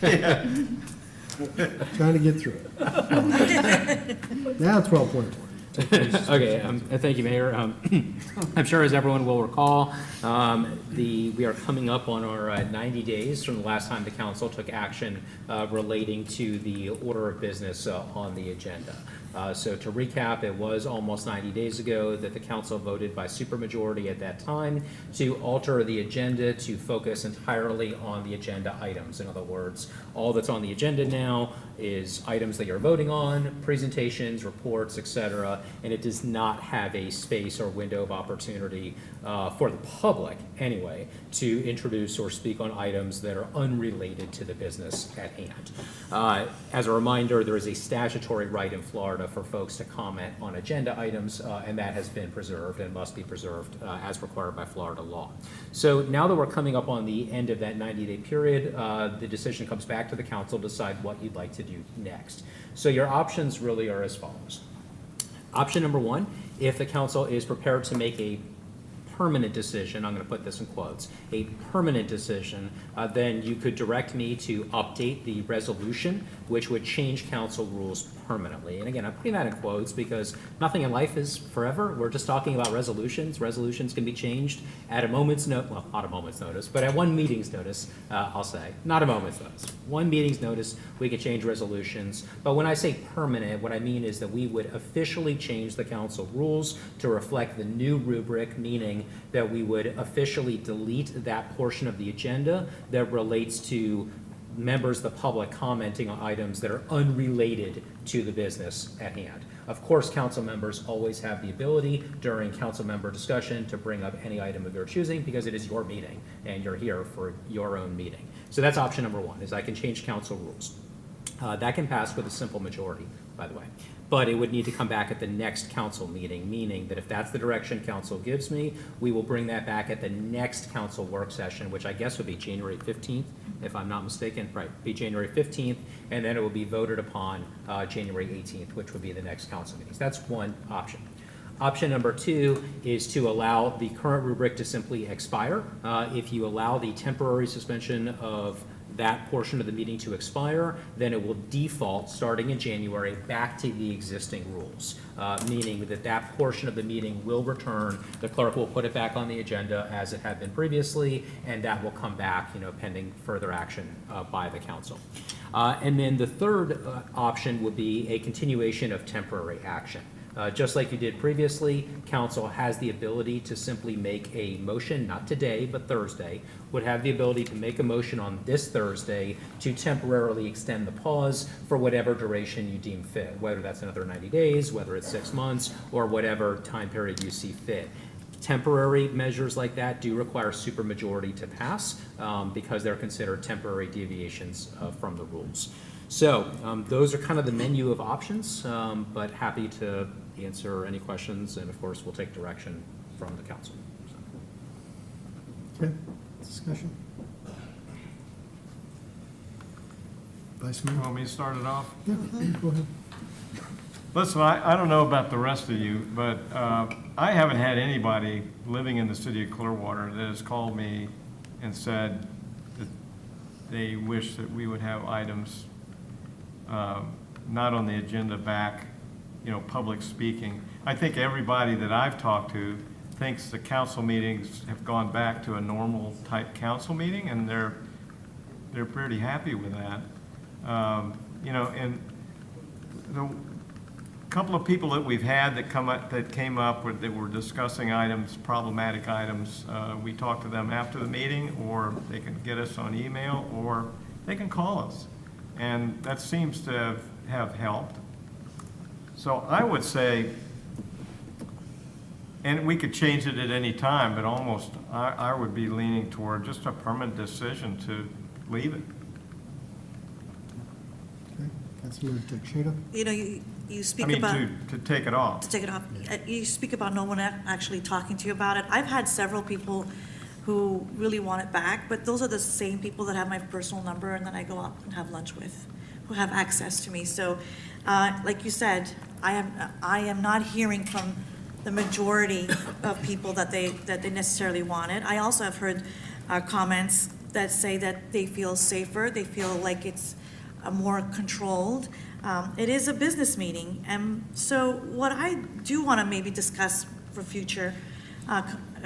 Trying to get through it. Now 12.1. Okay, thank you, Mayor. I'm sure as everyone will recall, we are coming up on our 90 days from the last time the council took action relating to the order of business on the agenda. So to recap, it was almost 90 days ago that the council voted by supermajority at that time to alter the agenda to focus entirely on the agenda items. In other words, all that's on the agenda now is items that you're voting on, presentations, reports, etc., and it does not have a space or window of opportunity for the public, anyway, to introduce or speak on items that are unrelated to the business at hand. As a reminder, there is a statutory right in Florida for folks to comment on agenda items, and that has been preserved and must be preserved as required by Florida law. So now that we're coming up on the end of that 90-day period, the decision comes back to the council to decide what you'd like to do next. So your options really are as follows. Option number one, if the council is prepared to make a permanent decision, I'm going to put this in quotes, a permanent decision, then you could direct me to update the resolution, which would change council rules permanently. And again, I'm putting that in quotes because nothing in life is forever. We're just talking about resolutions. Resolutions can be changed at a moment's notice, well, not a moment's notice, but at one meeting's notice, I'll say. Not a moment's notice. One meeting's notice, we can change resolutions. But when I say permanent, what I mean is that we would officially change the council rules to reflect the new rubric, meaning that we would officially delete that portion of the agenda that relates to members of the public commenting on items that are unrelated to the business at hand. Of course, council members always have the ability during council member discussion to bring up any item of your choosing because it is your meeting and you're here for your own meeting. So that's option number one, is I can change council rules. That can pass with a simple majority, by the way. But it would need to come back at the next council meeting, meaning that if that's the direction council gives me, we will bring that back at the next council work session, which I guess would be January 15th, if I'm not mistaken, right, be January 15th, and then it will be voted upon January 18th, which would be the next council meeting. So that's one option. Option number two is to allow the current rubric to simply expire. If you allow the temporary suspension of that portion of the meeting to expire, then it will default starting in January back to the existing rules, meaning that that portion of the meeting will return. The clerk will put it back on the agenda as it had been previously, and that will come back, pending further action by the council. And then the third option would be a continuation of temporary action. Just like you did previously, council has the ability to simply make a motion, not today, but Thursday, would have the ability to make a motion on this Thursday to temporarily extend the pause for whatever duration you deem fit, whether that's another 90 days, whether it's 6 months, or whatever time period you see fit. Temporary measures like that do require supermajority to pass because they're considered temporary deviations from the rules. So those are kind of the menu of options, but happy to answer any questions, and of course we'll take direction from the council. Okay, discussion. Vice Mayor? You want me to start it off? Yeah, go ahead. Listen, I don't know about the rest of you, but I haven't had anybody living in the city of Clearwater that has called me and said that they wish that we would have items not on the agenda back, public speaking. I think everybody that I've talked to thinks the council meetings have gone back to a normal type council meeting, and they're pretty happy with that. And the couple of people that we've had that came up that were discussing items, problematic items, we talk to them after the meeting, or they can get us on email, or they can call us. And that seems to have helped. So I would say, and we could change it at any time, but almost I would be leaning toward just a permanent decision to leave it. Okay, Councilor Teixeira? You speak I mean, about to take it off. to take it off. You speak about no one actually talking to you about it. I've had several people who really want it back, but those are the same people that have my personal number and that I go out and have lunch with, who have access to me. So, like you said, I am not hearing from the majority of people that they necessarily want it. I also have heard comments that say that they feel safer, they feel like it's more controlled. It is a business meeting, and so what I do want to maybe discuss for future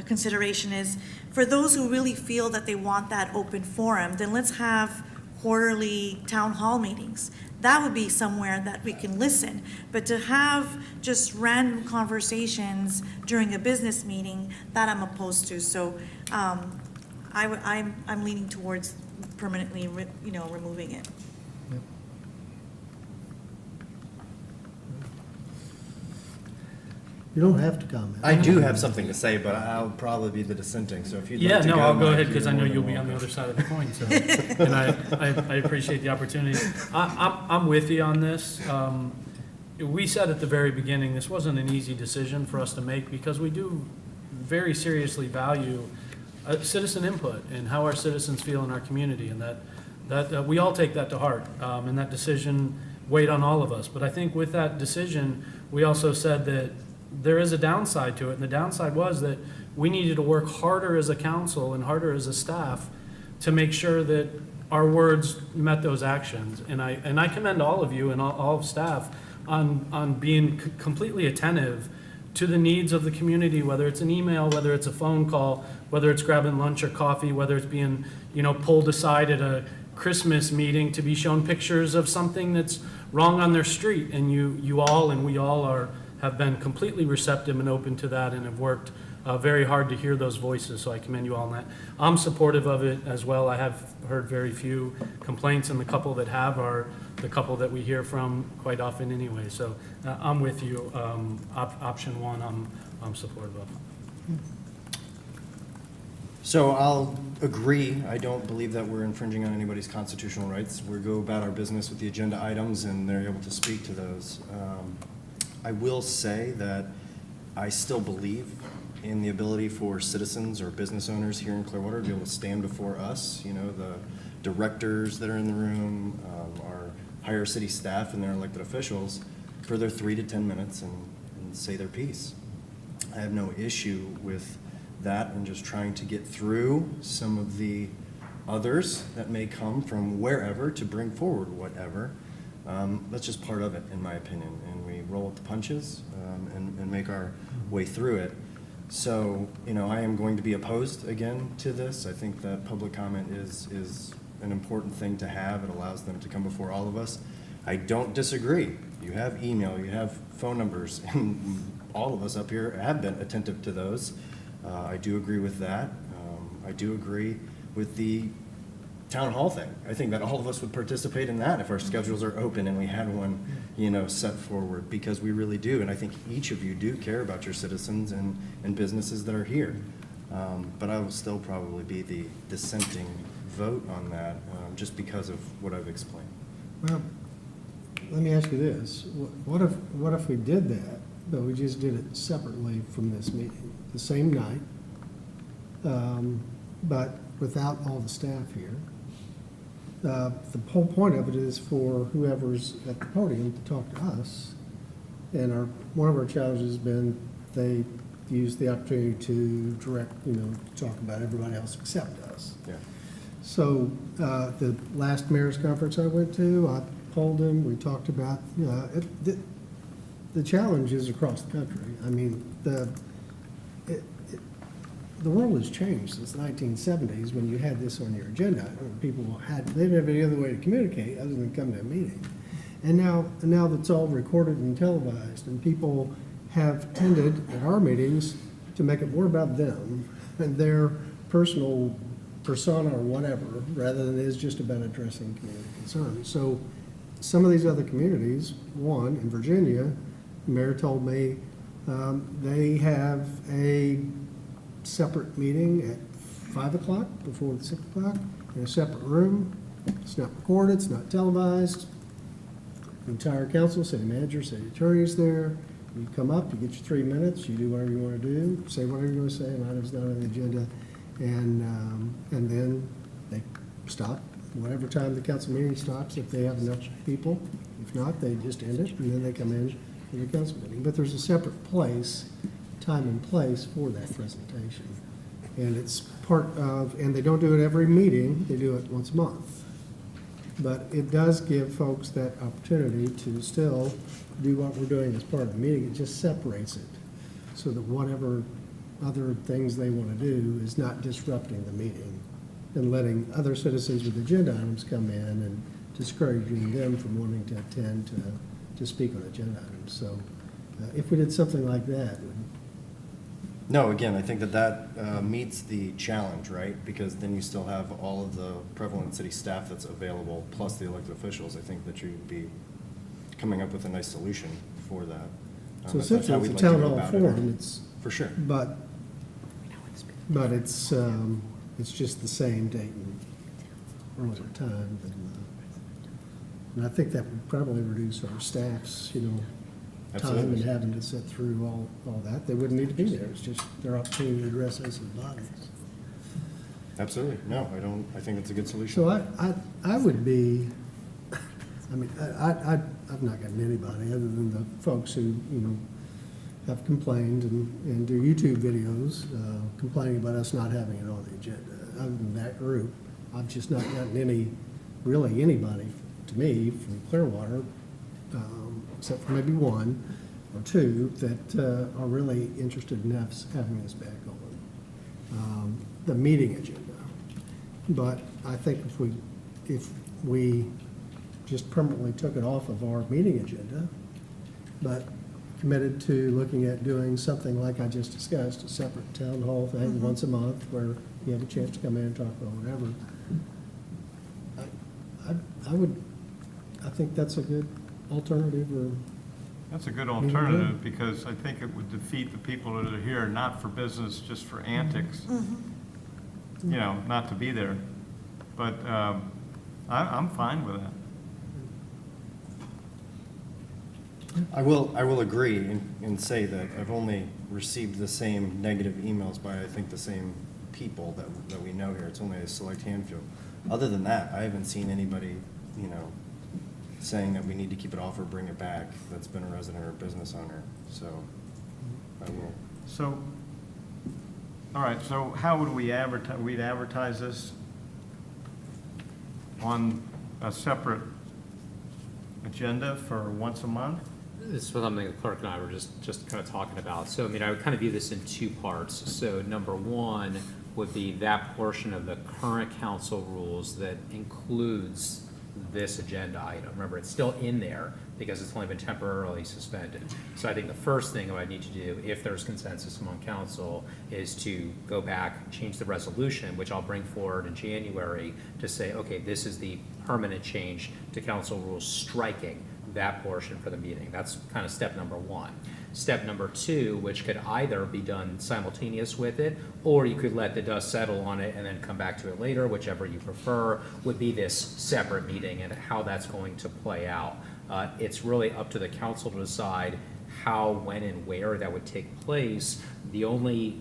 consideration is, for those who really feel that they want that open forum, then let's have quarterly town hall meetings. That would be somewhere that we can listen. But to have just random conversations during a business meeting, that I'm opposed to. So I'm leaning towards permanently, removing it. You don't have to comment. I do have something to say, but I'll probably be the dissenting, so if you'd Yeah, like to go. no, I'll go Mike, ahead, because you're I know more than you'll be on the welcome. other side of the coin, so, and I appreciate the opportunity. I'm with you on this. We said at the very beginning, this wasn't an easy decision for us to make, because we do very seriously value citizen input and how our citizens feel in our community, and that we all take that to heart, and that decision weighed on all of us. But I think with that decision, we also said that there is a downside to it, and the downside was that we needed to work harder as a council and harder as a staff to make sure that our words met those actions. And I commend all of you and all of staff on being completely attentive to the needs of the community, whether it's an email, whether it's a phone call, whether it's grabbing lunch or coffee, whether it's being, pulled aside at a Christmas meeting to be shown pictures of something that's wrong on their street. And you all and we all have been completely receptive and open to that, and have worked very hard to hear those voices, so I commend you all on that. I'm supportive of it as well. I have heard very few complaints, and the couple that have are the couple that we hear from quite often anyway. So I'm with you. Option one, I'm supportive of. So I'll agree, I don't believe that we're infringing on anybody's constitutional rights. We go about our business with the agenda items, and they're able to speak to those. I will say that I still believe in the ability for citizens or business owners here in Clearwater to be able to stand before us, the directors that are in the room, our higher city staff and their elected officials, for their 3 to 10 minutes and say their piece. I have no issue with that, and just trying to get through some of the others that may come from wherever to bring forward whatever. That's just part of it, in my opinion, and we roll with the punches and make our way through it. So, I am going to be opposed again to this. I think that public comment is an important thing to have. It allows them to come before all of us. I don't disagree. You have email, you have phone numbers, and all of us up here have been attentive to those. I do agree with that. I do agree with the town hall thing. I think that all of us would participate in that if our schedules are open and we had one, set forward, because we really do. And I think each of you do care about your citizens and businesses that are here. But I will still probably be the dissenting vote on that, just because of what I've explained. Well, let me ask you this. What if we did that, but we just did it separately from this meeting, the same night, but without all the staff here? The whole point of it is for whoever's at the podium to talk to us. And one of our challenges has been they use the opportunity to direct, talk about everybody else except us. Yeah. So the last mayor's conference I went to, I polled him, we talked about, the challenge is across the country. I mean, the world has changed since the 1970s when you had this on your agenda. People they didn't have any other way to communicate other than come to a meeting. And now that's all recorded and televised, and people have tended at our meetings to make it more about them and their personal persona or whatever, rather than it is just about addressing community concerns. So some of these other communities, one in Virginia, the mayor told me they have a separate meeting at 5 o'clock before the 6 o'clock in a separate room. It's not recorded, it's not televised. The entire council, city manager, city attorney is there. You come up, you get your 3 minutes, you do whatever you want to do, say whatever you want to say, an item's not on the agenda, and then they stop whatever time the council meeting stops, if they have enough people. If not, they just end it, and then they come in for the council meeting. But there's a separate place, time and place for that presentation. And it's part of, and they don't do it every meeting, they do it once a month. But it does give folks that opportunity to still do what we're doing as part of the meeting. It just separates it so that whatever other things they want to do is not disrupting the meeting and letting other citizens with agenda items come in and discouraging them from wanting to attend to speak on agenda items. So if we did something like that, No, again, I think that meets the challenge, right? Because then you still have all of the prevalent city staff that's available, plus the elected officials. I think that you'd be coming up with a nice solution for that. so If that's how essentially we'd it's a like to town go hall about it. forum, it's, For sure. but it's just the same date and earlier time. And I think that would probably reduce our staff's, time and Absolutely. having to sit through all that. They wouldn't need to be there. It's just their opportunity to address us as bodies. Absolutely. No, I think it's a good solution. So I would be, I mean, I've not gotten anybody other than the folks who, have complained and do YouTube videos, complaining about us not having it on the agenda. Other than that group, I've just not gotten really anybody to me from Clearwater, except for maybe one or two that are really interested in having us back on the meeting agenda. But I think if we just permanently took it off of our meeting agenda, but committed to looking at doing something like I just discussed, a separate town hall thing once a month where you have a chance to come in and talk about whatever. I think that's a good alternative or. That's a good alternative, because I think it would defeat the people that are here, not for business, just for antics. Not to be there. But I'm fine with that. I will agree and say that I've only received the same negative emails by, I think, the same people that we know here. It's only a select handful. Other than that, I haven't seen anybody, saying that we need to keep it off or bring it back that's been a resident or a business owner. So I will. So, all right, so how would we advertise? We'd advertise this on a separate agenda for once a month? This was something the clerk and I were just kind of talking about. So, I would kind of view this in two parts. So number one would be that portion of the current council rules that includes this agenda item. Remember, it's still in there because it's only been temporarily suspended. So I think the first thing I need to do, if there's consensus among council, is to go back, change the resolution, which I'll bring forward in January, to say, okay, this is the permanent change to council rules, striking that portion for the meeting. That's kind of step number one. Step number two, which could either be done simultaneous with it, or you could let the dust settle on it and then come back to it later, whichever you prefer, would be this separate meeting and how that's going to play out. It's really up to the council to decide how, when, and where that would take place. The only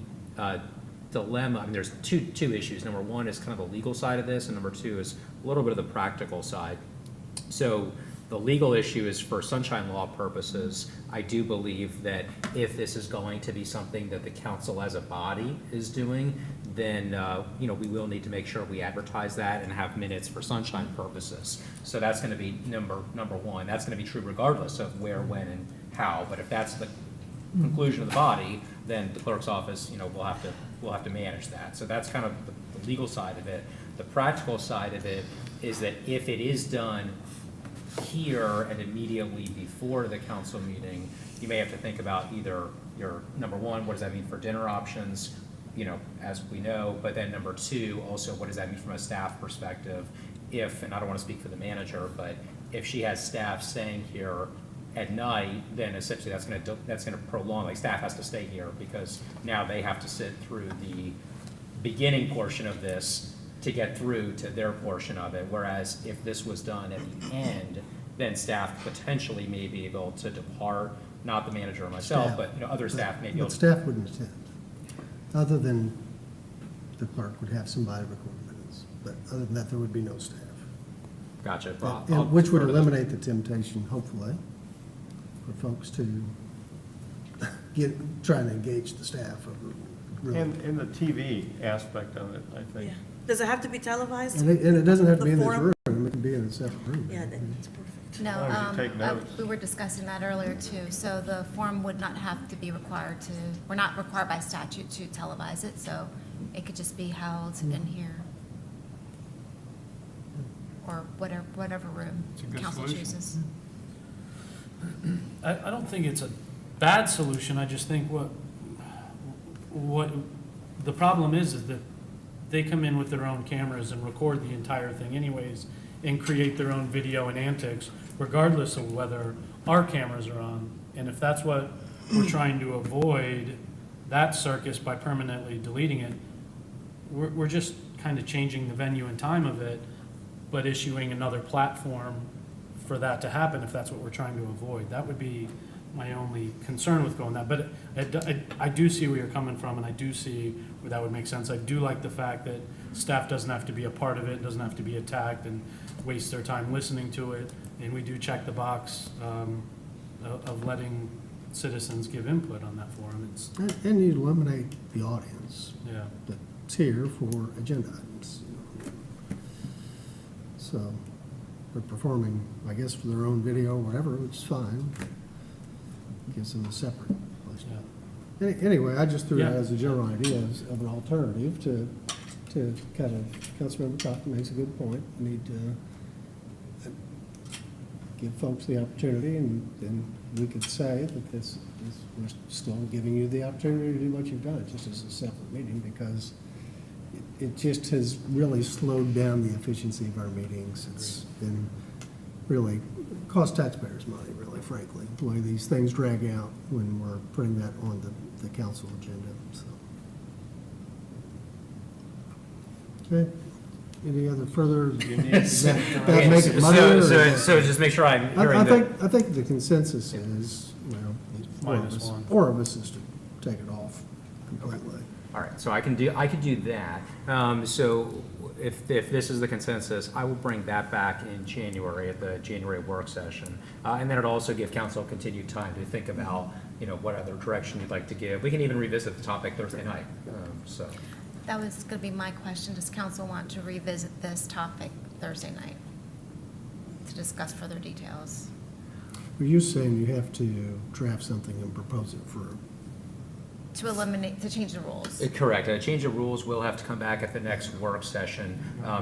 dilemma, there's two issues. Number one is kind of the legal side of this, and number two is a little bit of the practical side. So the legal issue is for sunshine law purposes. I do believe that if this is going to be something that the council as a body is doing, then we will need to make sure we advertise that and have minutes for sunshine purposes. So that's going to be number one. That's going to be true regardless of where, when, and how. But if that's the conclusion of the body, then the clerk's office, we'll have to manage that. So that's kind of the legal side of it. The practical side of it is that if it is done here and immediately before the council meeting, you may have to think about either your, number one, what does that mean for dinner options, as we know, but then number two, also, what does that mean from a staff perspective? If, and I don't want to speak for the manager, but if she has staff staying here at night, then essentially that's going to prolong, like staff has to stay here because now they have to sit through the beginning portion of this to get through to their portion of it, whereas if this was done at the end, then staff potentially may be able to depart, not the manager or myself, Staff. but other staff may be able But to. staff wouldn't attend, other than the clerk would have somebody record minutes. But other than that, there would be no staff. Gotcha. And which would eliminate the temptation, hopefully, for folks to try and engage the staff over really. And the TV aspect of it, I think. Yeah. Does it have to be televised? And it doesn't have to be in The this forum? room, it can be in a separate room. Yeah, that's perfect. No, As long as you take notes. we were discussing that earlier too. So the forum would not have to be required to, we're not required by statute to televise it, so it could just be held in here. Or whatever room It's a good council solution. chooses. I don't think it's a bad solution, I just think what the problem is that they come in with their own cameras and record the entire thing anyways, and create their own video and antics, regardless of whether our cameras are on. And if that's what we're trying to avoid, that circus by permanently deleting it, we're just kind of changing the venue and time of it, but issuing another platform for that to happen if that's what we're trying to avoid. That would be my only concern with going that. But I do see where you're coming from, and I do see where that would make sense. I do like the fact that staff doesn't have to be a part of it, doesn't have to be attacked and waste their time listening to it. And we do check the box of letting citizens give input on that forum. It's, And you eliminate the audience yeah. that's here for agenda items. So they're performing, I guess, for their own video or whatever, which is fine. Gives them a separate place. Yeah. Anyway, I just threw that Yeah. as a general idea of an alternative to kind of, Councilmember Coffin makes a good point. We need to give folks the opportunity, and then we could say that this is, we're still giving you the opportunity to do what you've done, just as a separate meeting, because it just has really slowed down the efficiency of our meetings. It's been really cost taxpayers money, really, frankly, the way these things drag out when we're putting that on the council agenda, so. Okay, any other further? Does that make it muddier, or- So just make sure I'm hearing that. I think the consensus is, well, Minus one. four of us is to take it off completely. All right, so I could do that. So if this is the consensus, I will bring that back in January at the January work session. And then it'll also give council continued time to think about, what other direction you'd like to give. We can even revisit the topic Thursday night, so. That was going to be my question. Does council want to revisit this topic Thursday night to discuss further details? Were you saying you have to draft something and propose it for, To change the rules? Correct. A change of rules will have to come back at the next work session.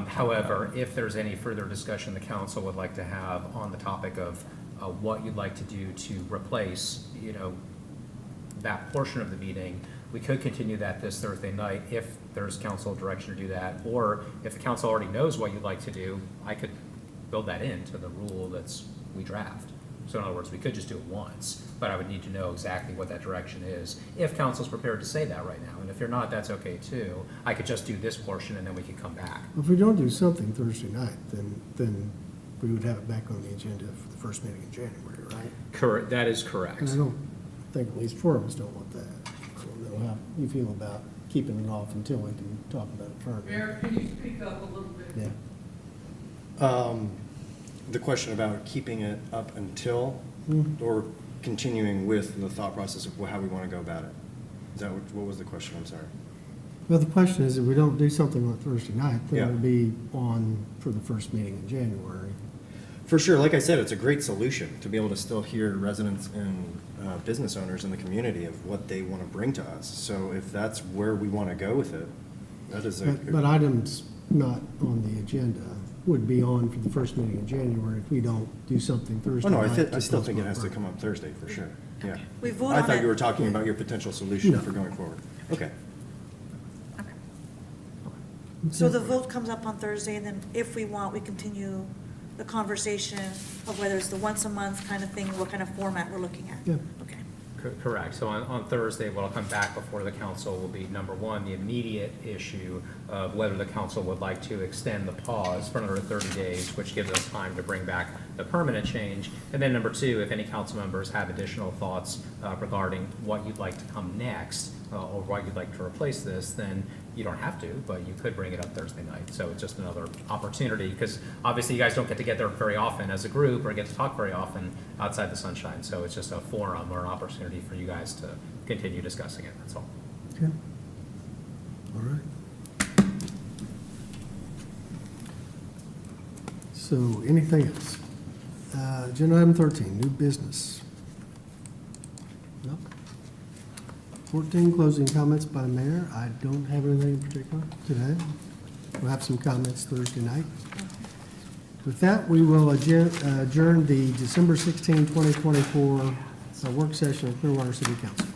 However, if there's any further discussion the council would like to have on the topic of what you'd like to do to replace, that portion of the meeting, we could continue that this Thursday night if there's council direction to do that. Or if the council already knows what you'd like to do, I could build that into the rule we draft. So in other words, we could just do it once, but I would need to know exactly what that direction is, if council's prepared to say that right now. And if you're not, that's okay too. I could just do this portion and then we could come back. if we don't do something Thursday night, then we would have it back on the agenda for the first meeting in January, right? Correct, that is correct. And I don't think at least four of us don't want that. I don't know how you feel about keeping it off until we can talk about it further. Mayor, can you speak up a little bit? Yeah. The question about keeping it up until, or continuing with the thought process of how we want to go about it? Is that what was the question? I'm sorry. Well, the question is, if we don't do something on Thursday night, then Yeah. it'll be on for the first meeting in January. For sure, like I said, it's a great solution to be able to still hear residents and business owners in the community of what they want to bring to us. So if that's where we want to go with it, that is But items not on the agenda would be on for the first meeting in January if we don't do something Thursday Oh, no, night. I still think it has to come up Thursday, for sure, yeah. We vote I on thought it. you were talking about your potential solution No. for going forward. Okay. So the vote comes up on Thursday, and then if we want, we continue the conversation of whether it's the once a month kind of thing, what kind of format we're looking at. Yeah. Okay. Correct. So on Thursday, what'll come back before the council will be, number one, the immediate issue of whether the council would like to extend the pause for another 30 days, which gives us time to bring back the permanent change. And then number two, if any council members have additional thoughts regarding what you'd like to come next, or what you'd like to replace this, then you don't have to, but you could bring it up Thursday night. So it's just another opportunity, because obviously you guys don't get together very often as a group or get to talk very often outside the sunshine. So it's just a forum or an opportunity for you guys to continue discussing it, that's all. Okay. All right. So, anything else? Agenda item 13, new business. Nope. 14, closing comments by the mayor. I don't have anything in particular today. We'll have some comments Thursday night. With that, we will adjourn the December 16, 2024 work session of Clearwater City Council.